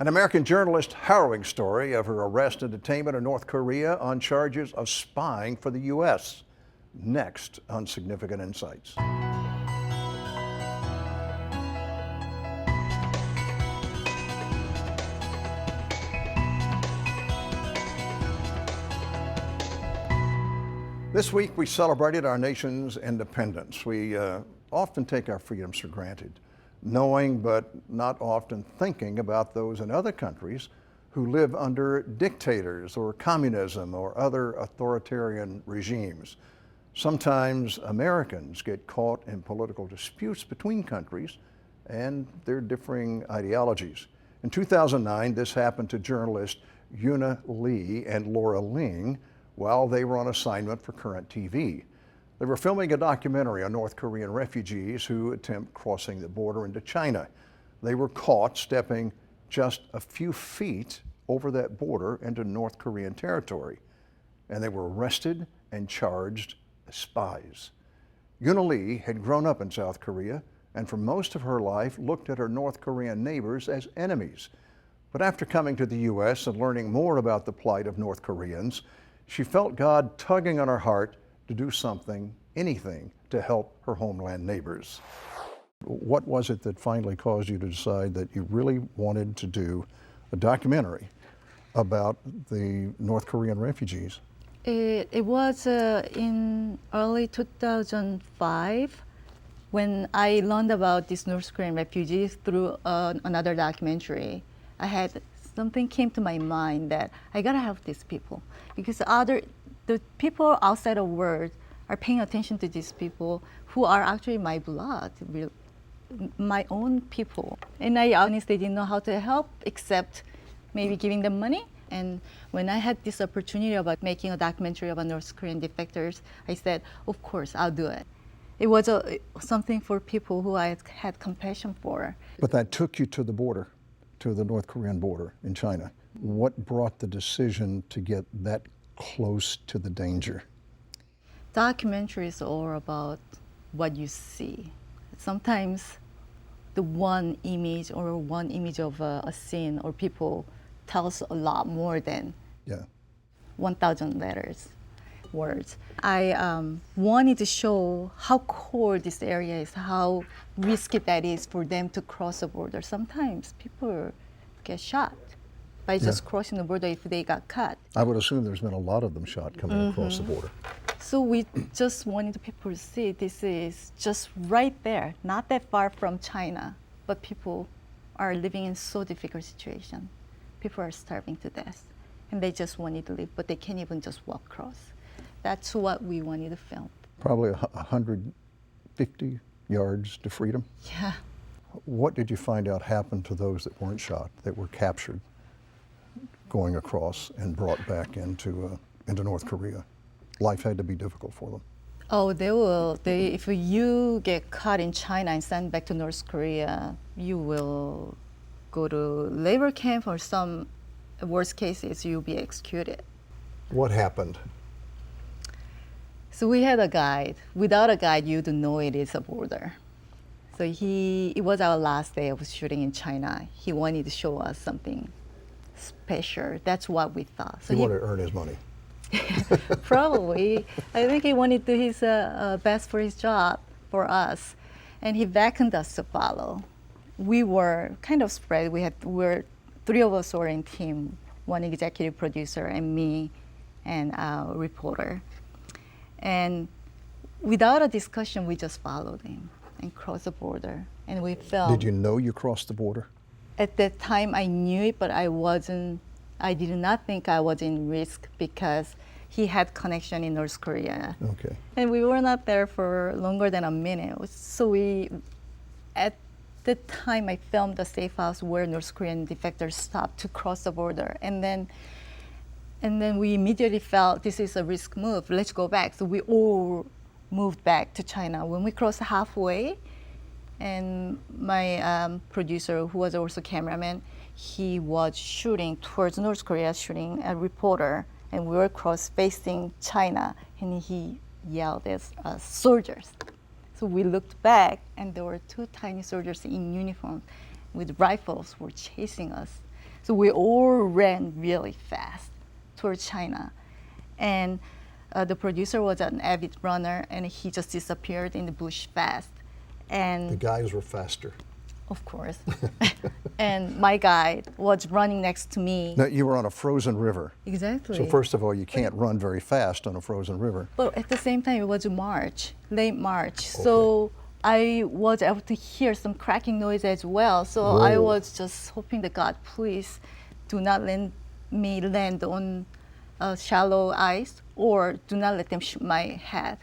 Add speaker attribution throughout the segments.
Speaker 1: An American journalist's harrowing story of her arrest and detainment in North Korea on charges of spying for the U.S. Next on Significant Insights. This week we celebrated our nation's independence. We often take our freedoms for granted, knowing but not often thinking about those in other countries who live under dictators or communism or other authoritarian regimes. Sometimes Americans get caught in political disputes between countries and their differing ideologies. In 2009, this happened to journalists Euna Lee and Laura Ling while they were on assignment for Current TV. They were filming a documentary on North Korean refugees who attempt crossing the border into China. They were caught stepping just a few feet over that border into North Korean territory, and they were arrested and charged as spies. Euna Lee had grown up in South Korea and for most of her life looked at her North Korean neighbors as enemies. But after coming to the U.S. and learning more about the plight of North Koreans, she felt God tugging on her heart to do something, anything, to help her homeland neighbors. What was it that finally caused you to decide that you really wanted to do a documentary about the North Korean refugees?
Speaker 2: It was in early 2005 when I learned about these North Korean refugees through another documentary. Something came to my mind that I gotta help these people because the people outside the world are paying attention to these people who are actually my blood, my own people. And I honestly didn't know how to help except maybe giving them money. And when I had this opportunity about making a documentary about North Korean defectors, I said, of course, I'll do it. It was something for people who I had compassion for.
Speaker 1: But that took you to the border, to the North Korean border in China. What brought the decision to get that close to the danger?
Speaker 2: Documentaries are about what you see. Sometimes the one image of a scene or people tells a lot more than 1,000 words. I wanted to show how cold this area is, how risky that is for them to cross the border. Sometimes people get shot by just crossing the border if they got caught.
Speaker 1: I would assume there's been a lot of them shot coming across the border.
Speaker 2: So we just wanted people to see this is just right there, not that far from China, but people are living in so difficult situation. People are starving to death, and they just wanted to live, but they can't even just walk across. That's what we wanted to film.
Speaker 1: Probably 150 yards to freedom.
Speaker 2: Yeah.
Speaker 1: What did you find out happened to those that weren't shot, that were captured, going across and brought back into North Korea? Life had to be difficult for them.
Speaker 2: Oh, they will. If you get caught in China and sent back to North Korea, you will go to labor camp, or some worst cases, you'll be executed.
Speaker 1: What happened?
Speaker 2: So we had a guide. Without a guide, you don't know it is a border. So it was our last day of shooting in China. He wanted to show us something special. That's what we thought. So
Speaker 1: he wanted to earn his money.
Speaker 2: Probably. I think he wanted to do his best for his job, for us. And he beckoned us to follow. We were kind of spread. Three of us were in team, one executive producer and me and a reporter. And without a discussion, we just followed him and crossed the border. And we filmed.
Speaker 1: Did you know you crossed the border?
Speaker 2: At that time, I knew it, but I did not think I was in risk because he had connection in North Korea.
Speaker 1: Okay.
Speaker 2: And we were not there for longer than a minute. So at the time, I filmed the safe house where North Korean defectors stopped to cross the border. And then we immediately felt this is a risk move. Let's go back. So we all moved back to China. When we crossed halfway, and my producer, who was also cameraman, he was shooting towards North Korea, shooting a reporter, and we were facing China, and he yelled at us, soldiers. So we looked back, and there were two tiny soldiers in uniform with rifles were chasing us. So we all ran really fast towards China. And the producer was an avid runner, and he just disappeared in the bush fast. And
Speaker 1: The guys were faster.
Speaker 2: of course. And my guide was running next to me.
Speaker 1: Now, you were on a frozen river.
Speaker 2: Exactly.
Speaker 1: So first of all, you can't run very fast on a frozen river.
Speaker 2: But at the same time, it was March, late March. So I was able to hear some cracking noise as well. So I
Speaker 1: Whoa.
Speaker 2: was just hoping that God, please do not let me land on shallow ice, or do not let them shoot my head.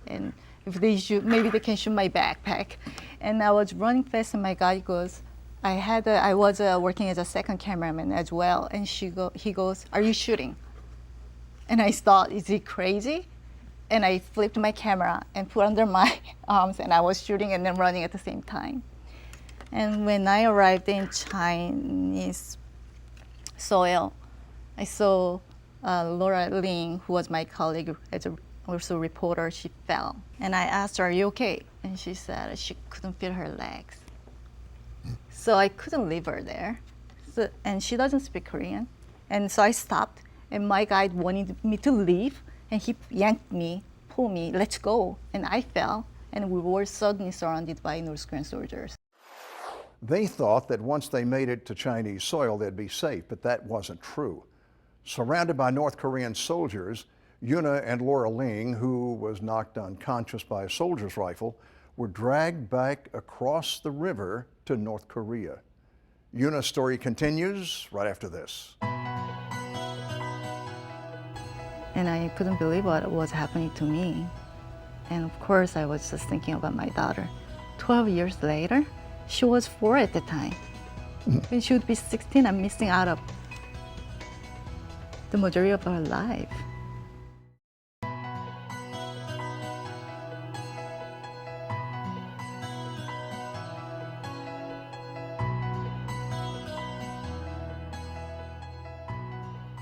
Speaker 2: And if they shoot, maybe they can shoot my backpack. And I was running fast, and my guide goes, I was working as a second cameraman as well, and he goes, "Are you shooting?" And I thought, is he crazy? And I flipped my camera and put under my arms, and I was shooting and then running at the same time. And when I arrived in Chinese soil, I saw Laura Ling, who was my colleague as also a reporter. She fell. And I asked her, "Are you okay?" And she said she couldn't feel her legs. So I couldn't leave her there. So, and she doesn't speak Korean. And so I stopped, and my guide wanted me to leave, and he yanked me, pulled me, "Let's go." And I fell, and we were suddenly surrounded by North Korean soldiers.
Speaker 1: They thought that once they made it to Chinese soil, they'd be safe, but that wasn't true. Surrounded by North Korean soldiers, Euna and Laura Ling, who was knocked unconscious by a soldier's rifle, were dragged back across the river to North Korea. Euna's story continues right after this.
Speaker 2: And I couldn't believe what was happening to me. And of course, I was just thinking about my daughter. 12 years later, she was 4 at the time. When she would be 16, I'm missing out of the majority of her life.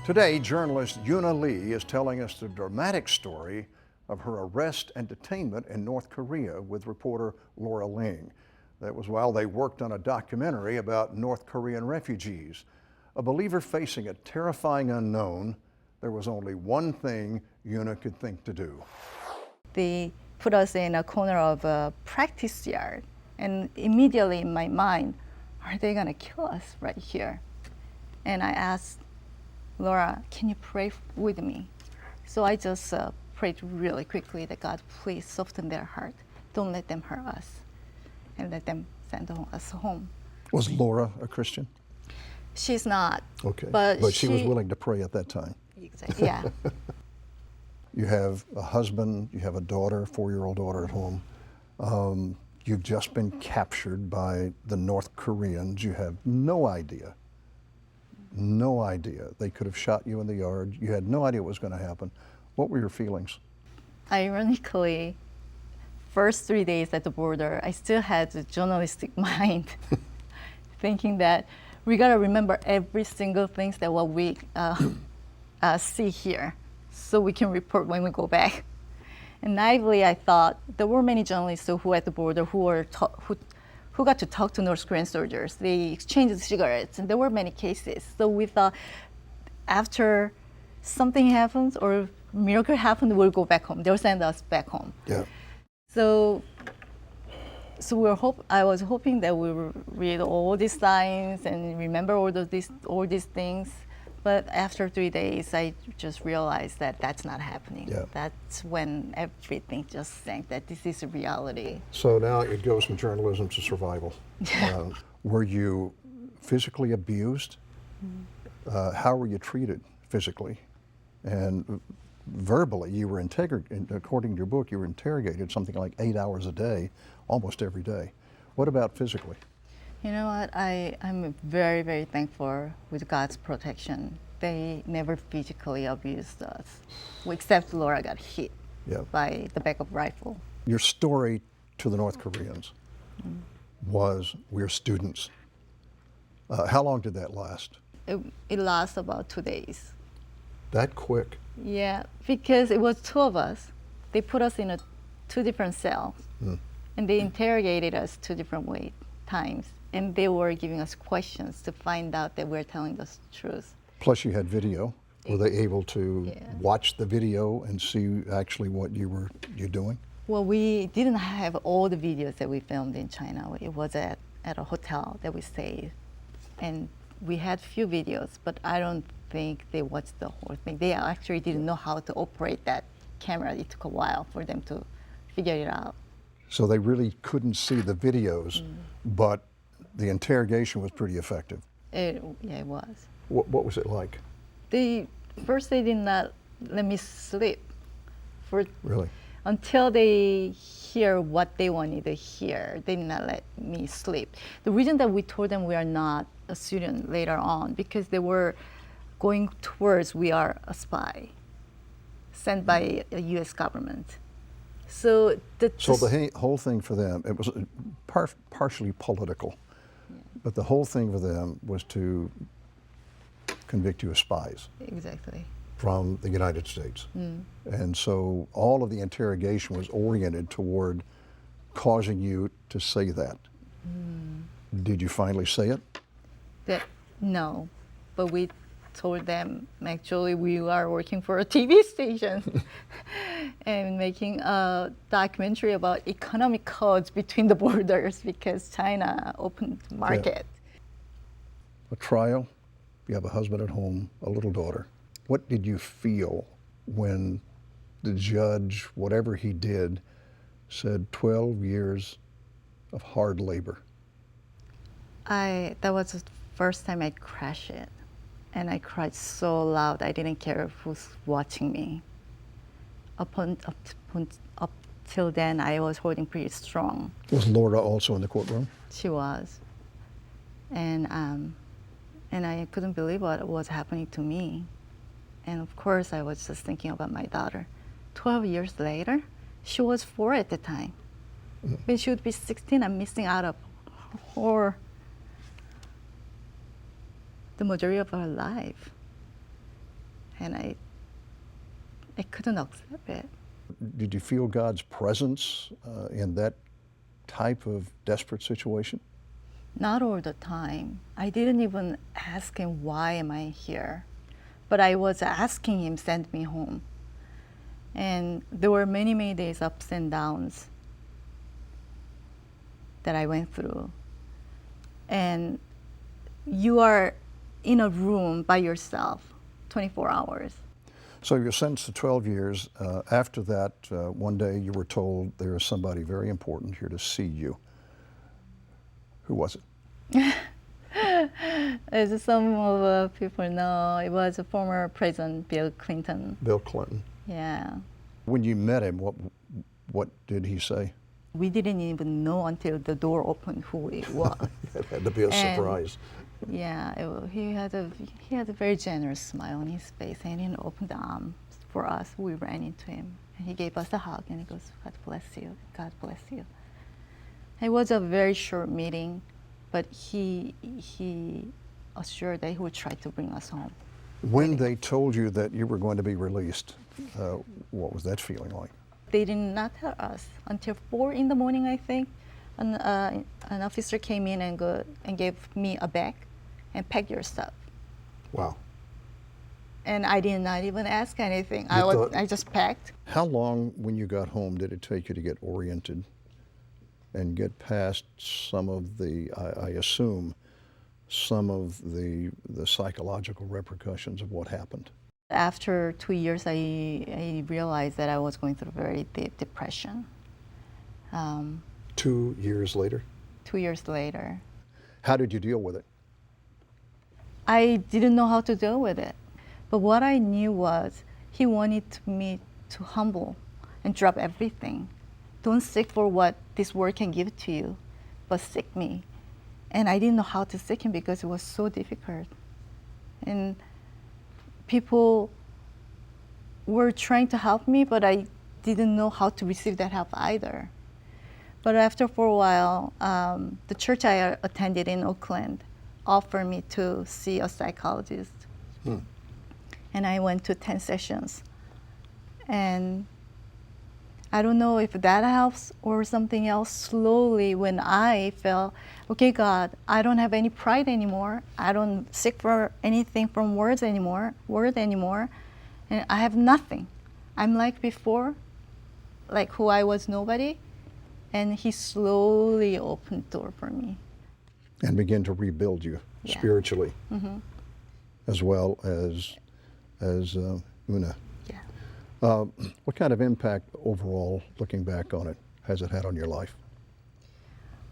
Speaker 1: Today, journalist Euna Lee is telling us the dramatic story of her arrest and detainment in North Korea with reporter Laura Ling. That was while they worked on a documentary about North Korean refugees. A believer facing a terrifying unknown, there was only one thing Euna could think to do.
Speaker 2: They put us in a corner of a practice yard, and immediately in my mind, are they gonna kill us right here? And I asked Laura, "Can you pray with me?" So I just prayed really quickly that God, please soften their heart. Don't let them hurt us, and let them send us home.
Speaker 1: Was Laura a Christian?
Speaker 2: She's not.
Speaker 1: Okay,
Speaker 2: But
Speaker 1: she was willing to pray at that time.
Speaker 2: Exactly. Yeah.
Speaker 1: You have a husband, you have a daughter, 4-year-old daughter at home. You've just been captured by the North Koreans. You have no idea. They could have shot you in the yard. You had no idea what was going to happen. What were your feelings?
Speaker 2: Ironically, first 3 days at the border, I still had the journalistic mind, thinking that we gotta remember every single thing that what we see here, so we can report when we go back. And naively, I thought there were many journalists who were at the border who got to talk to North Korean soldiers. They exchanged cigarettes, and there were many cases. So we thought after something happens or miracle happens, we'll go back home. They'll send us back home.
Speaker 1: Yeah.
Speaker 2: So I was hoping that we would read all these signs and remember all these things. But after 3 days, I just realized that that's not happening.
Speaker 1: Yeah.
Speaker 2: That's when everything just sank, that this is reality.
Speaker 1: So now it goes from journalism to survival. Were you physically abused? How were you treated physically? And verbally, you were according to your book, you were interrogated something like 8 hours a day, almost every day. What about physically?
Speaker 2: You know what? I'm very, very thankful with God's protection. They never physically abused us, except Laura got hit by the back of rifle.
Speaker 1: Your story to the North Koreans was, we're students. How long did that last?
Speaker 2: It lasted about 2 days.
Speaker 1: That quick?
Speaker 2: Yeah, because it was 2 of us. They put us in 2 different cells, and they interrogated us 2 different times. and they were giving us questions to find out that we're telling the truth.
Speaker 1: Plus, you had video. Were they able to
Speaker 2: Yeah.
Speaker 1: watch the video and see actually what you're doing?
Speaker 2: Well, we didn't have all the videos that we filmed in China. It was at a hotel that we stayed, and we had few videos, but I don't think they watched the whole thing. They actually didn't know how to operate that camera. It took a while for them to figure it out.
Speaker 1: So they really couldn't see the videos, but the interrogation was pretty effective.
Speaker 2: Yeah, it was.
Speaker 1: What was it like?
Speaker 2: First they did not let me sleep for
Speaker 1: Really?
Speaker 2: until they hear what they wanted to hear. They did not let me sleep. The reason that we told them we are not a student later on, because they were going towards we are a spy sent by a U.S. government. So the
Speaker 1: whole thing for them, it was partially political, but the whole thing for them was to convict you as spies
Speaker 2: exactly.
Speaker 1: from the United States. And so all of the interrogation was oriented toward causing you to say that. Did you finally say it?
Speaker 2: No, but we told them actually we are working for a TV station and making a documentary about economic codes between the borders because China opened market.
Speaker 1: A trial, you have a husband at home, a little daughter. What did you feel when the judge, whatever he did, said 12 years of hard labor?
Speaker 2: That was the first time I crashed it. And I cried so loud, I didn't care who's watching me. Up till then, I was holding pretty strong.
Speaker 1: Was Laura also in the courtroom?
Speaker 2: She was. And I couldn't believe what was happening to me. And of course, I was just thinking about my daughter. 12 years later, she was 4 at the time. When she would be 16, I'm missing out of her the majority of her life. And I couldn't accept it.
Speaker 1: Did you feel God's presence in that type of desperate situation?
Speaker 2: Not all the time. I didn't even ask him, why am I here? But I was asking him, send me home. And there were many, many days ups and downs that I went through. And you are in a room by yourself, 24 hours.
Speaker 1: So you're sentenced to 12 years. After that, one day you were told there is somebody very important here to see you. Who was it?
Speaker 2: As some of people know, it was a former President Bill Clinton.
Speaker 1: Bill Clinton.
Speaker 2: Yeah.
Speaker 1: When you met him, what did he say?
Speaker 2: We didn't even know until the door opened who it was.
Speaker 1: It had to be a surprise.
Speaker 2: Yeah, he had a very generous smile on his face, and he opened the arms for us. We ran into him, and he gave us a hug, and he goes, "God bless you. God bless you." It was a very short meeting, but he assured that he would try to bring us home.
Speaker 1: When they told you that you were going to be released, what was that feeling like?
Speaker 2: They did not tell us until 4 in the morning, I think. An officer came in and gave me a bag and pack your stuff.
Speaker 1: Wow.
Speaker 2: And I did not even ask anything.
Speaker 1: You
Speaker 2: I just packed.
Speaker 1: How long, when you got home, did it take you to get oriented and get past some of the, I assume, some of the psychological repercussions of what happened?
Speaker 2: After 2 years, I realized that I was going through very deep depression.
Speaker 1: 2 years later?
Speaker 2: 2 years later.
Speaker 1: How did you deal with it?
Speaker 2: I didn't know how to deal with it. But what I knew was he wanted me to humble and drop everything. Don't seek for what this world can give to you, but seek me. And I didn't know how to seek him because it was so difficult. And people were trying to help me, but I didn't know how to receive that help either. But after for a while, the church I attended in Oakland offered me to see a psychologist. And I went to 10 sessions. And I don't know if that helps or something else. Slowly, when I felt, okay, God, I don't have any pride anymore. I don't seek for anything from word anymore, and I have nothing. I'm like before, like who I was nobody, and He slowly opened door for me.
Speaker 1: And begin to rebuild you
Speaker 2: Yeah.
Speaker 1: spiritually, as well as Una.
Speaker 2: Yeah.
Speaker 1: What kind of impact overall, looking back on it, has it had on your life?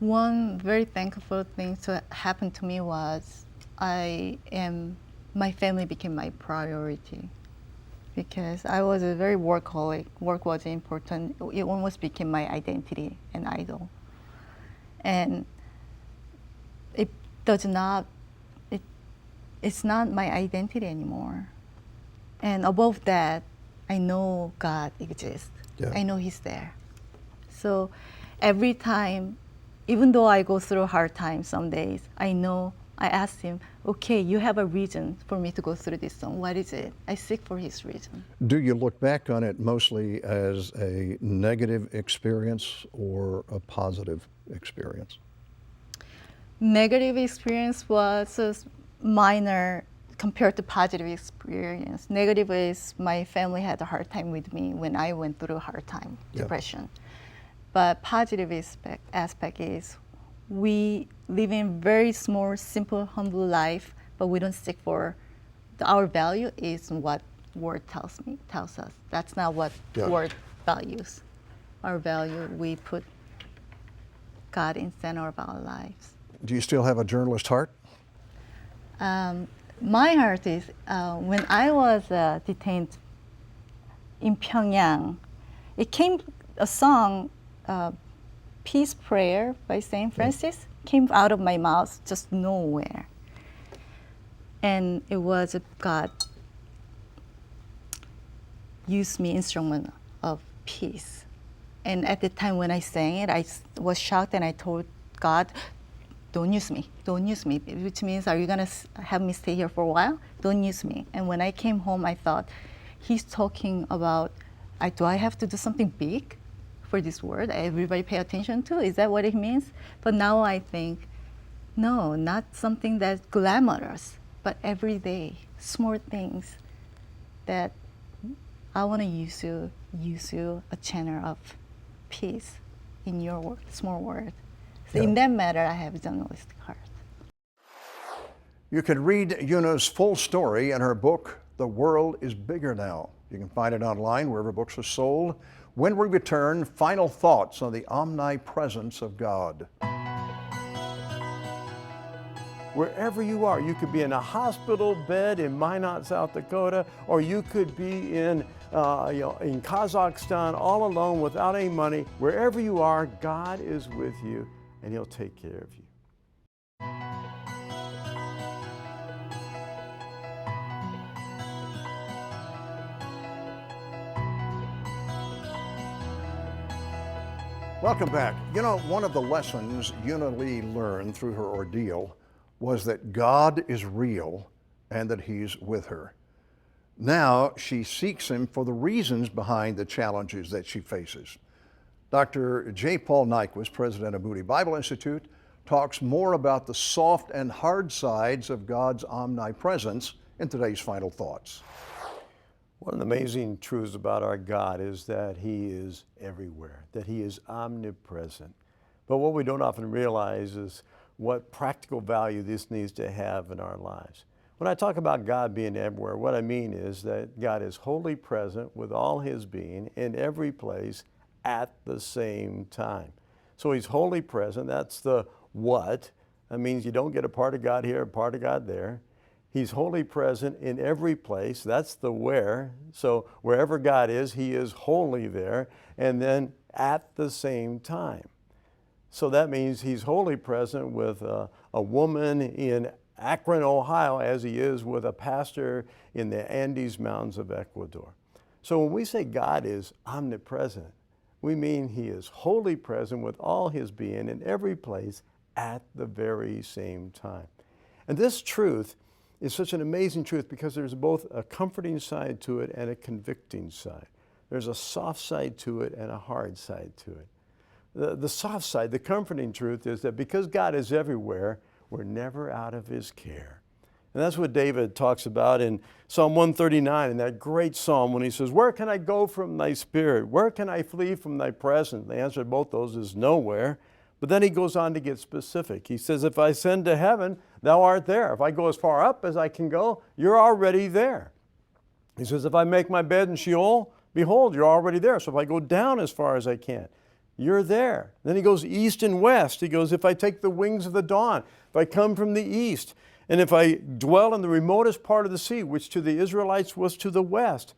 Speaker 2: One very thankful thing to happen to me was my family became my priority because I was a very workaholic. Work was important. It almost became my identity and idol. And it does not, it's not my identity anymore. And above that, I know God exists.
Speaker 1: Yeah.
Speaker 2: I know He's there. So every time, even though I go through hard times some days, I know I ask Him, okay, you have a reason for me to go through this song. What is it? I seek for His reason.
Speaker 1: Do you look back on it mostly as a negative experience or a positive experience?
Speaker 2: Negative experience was minor compared to positive experience. Negative is my family had a hard time with me when I went through a hard time,
Speaker 1: Yeah.
Speaker 2: depression. But positive aspect is we live in very small, simple, humble life, but we don't stick for our value is what word tells us. That's not what
Speaker 1: Yeah.
Speaker 2: word values. Our value, we put God in center of our lives.
Speaker 1: Do you still have a journalist heart?
Speaker 2: My heart is when I was detained in Pyongyang, it came a song, Peace Prayer by St. Francis, came out of my mouth just nowhere. And it was God used me instrument of peace. And at the time when I sang it, I was shocked and I told God, don't use me, which means, are you gonna have me stay here for a while? Don't use me. And when I came home, I thought, He's talking about, do I have to do something big for this word everybody pay attention to? Is that what it means? But now I think, no, not something that's glamorous, but everyday, small things that I want to use you a channel of peace in your word, small word. So
Speaker 1: Yeah.
Speaker 2: in that matter, I have a journalistic heart.
Speaker 1: You can read Euna's full story in her book, The World is Bigger Now. You can find it online wherever books are sold. When we return, final thoughts on the omnipresence of God.
Speaker 3: Wherever you are, you could be in a hospital bed in Minot, South Dakota, or you could be in Kazakhstan all alone without any money. Wherever you are, God is with you and He'll take care of you.
Speaker 1: Welcome back. You know, one of the lessons Euna Lee learned through her ordeal was that God is real and that He's with her. Now she seeks Him for the reasons behind the challenges that she faces. Dr. J. Paul Nyquist, president of Moody Bible Institute, talks more about the soft and hard sides of God's omnipresence in today's Final Thoughts.
Speaker 3: One of the amazing truths about our God is that He is everywhere, that He is omnipresent. But what we don't often realize is what practical value this needs to have in our lives. When I talk about God being everywhere, what I mean is that God is wholly present with all His being in every place at the same time. So He's wholly present. That's the what. That means you don't get a part of God here, a part of God there. He's wholly present in every place. That's the where. So wherever God is, He is wholly there. And then at the same time. So that means He's wholly present with a woman in Akron, Ohio, as He is with a pastor in the Andes Mountains of Ecuador. So when we say God is omnipresent, we mean He is wholly present with all His being in every place at the very same time. And this truth is such an amazing truth because there's both a comforting side to it and a convicting side. There's a soft side to it and a hard side to it. The soft side, the comforting truth is that because God is everywhere, we're never out of his care. And that's what David talks about in Psalm 139, in that great psalm when he says, where can I go from thy spirit? Where can I flee from thy presence? The answer to both those is nowhere. But then he goes on to get specific. He says, if I ascend to heaven, thou art there. If I go as far up as I can go, you're already there. He says, if I make my bed in Sheol, behold, you're already there. So if I go down as far as I can, you're there. Then he goes east and west. He goes, if I take the wings of the dawn, if I come from the east, and if I dwell in the remotest part of the sea, which to the Israelites was to the west,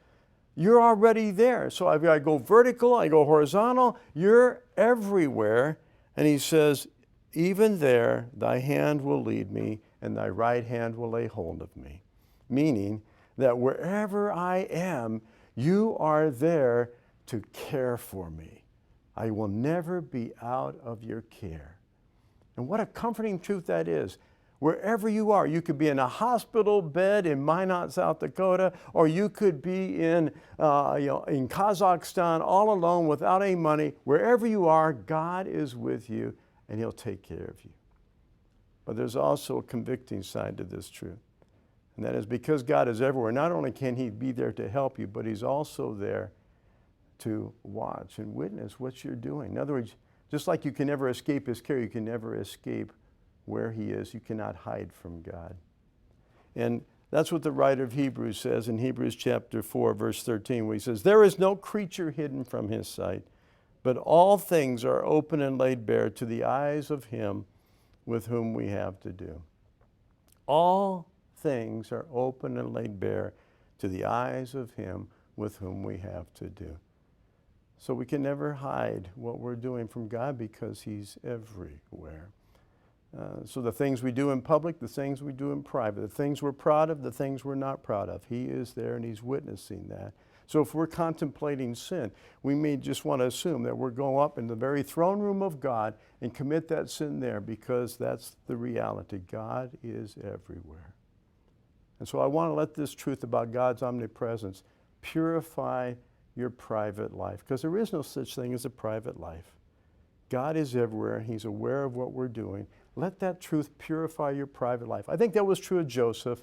Speaker 3: you're already there. So if I go vertical, I go horizontal, you're everywhere. And he says, even there, thy hand will lead me, and thy right hand will lay hold of me. Meaning that wherever I am, you are there to care for me. I will never be out of your care. And what a comforting truth that is. Wherever you are, you could be in a hospital bed in Minot, South Dakota, or you could be in Kazakhstan all alone without any money. Wherever you are, God is with you, and he'll take care of you. But there's also a convicting side to this truth. And that is because God is everywhere, not only can he be there to help you, but he's also there to watch and witness what you're doing. In other words, just like you can never escape his care, you can never escape where he is. You cannot hide from God. And that's what the writer of Hebrews says in Hebrews chapter 4, verse 13, where he says, there is no creature hidden from his sight, but all things are open and laid bare to the eyes of him with whom we have to do. All things are open and laid bare to the eyes of him with whom we have to do. So we can never hide what we're doing from God because he's everywhere. So the things we do in public, the things we do in private, the things we're proud of, the things we're not proud of, he is there and he's witnessing that. So if we're contemplating sin, we may just want to assume that we're going up in the very throne room of God and commit that sin there because that's the reality. God is everywhere. And so I want to let this truth about God's omnipresence purify your private life, because there is no such thing as a private life. God is everywhere and he's aware of what we're doing. Let that truth purify your private life. I think that was true of Joseph.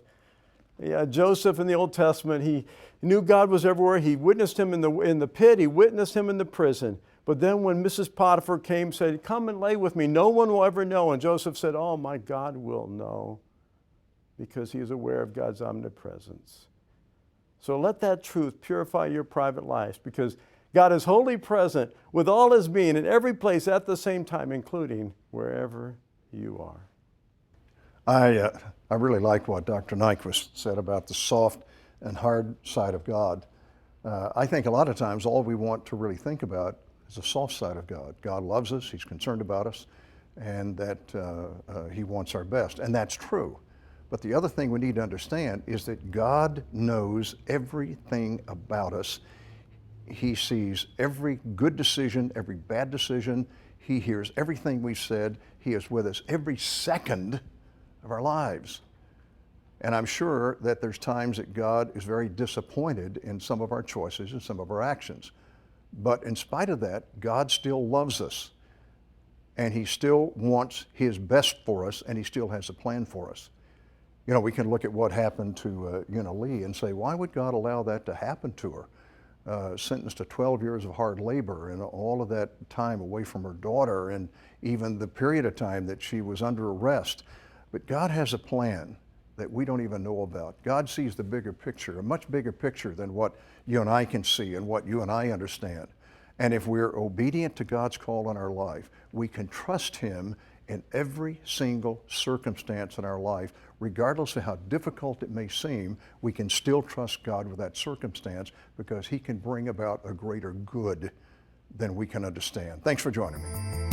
Speaker 3: Yeah, Joseph in the Old Testament, he knew God was everywhere. He witnessed him in the pit. He witnessed him in the prison. But then when Mrs. Potiphar came and said, come and lay with me, no one will ever know. And Joseph said, oh, my God will know, because he is aware of God's omnipresence. So let that truth purify your private life, because God is wholly present with all his being in every place at the same time, including wherever you are.
Speaker 1: I really like what Dr. Nyquist said about the soft and hard side of God. I think a lot of times all we want to really think about is the soft side of God. God loves us, he's concerned about us, and that he wants our best. And that's true. But the other thing we need to understand is that God knows everything about us. He sees every good decision, every bad decision. He hears everything we've said. He is with us every second of our lives. And I'm sure that there's times that God is very disappointed in some of our choices and some of our actions. But in spite of that, God still loves us. And he still wants his best for us, and he still has a plan for us. You know, we can look at what happened to Euna Lee and say, why would God allow that to happen to her? Sentenced to 12 years of hard labor and all of that time away from her daughter and even the period of time that she was under arrest. But God has a plan that we don't even know about. God sees the bigger picture, a much bigger picture than what you and I can see and what you and I understand. And if we're obedient to God's call on our life, we can trust him in every single circumstance in our life. Regardless of how difficult it may seem, we can still trust God with that circumstance because he can bring about a greater good than we can understand. Thanks for joining me.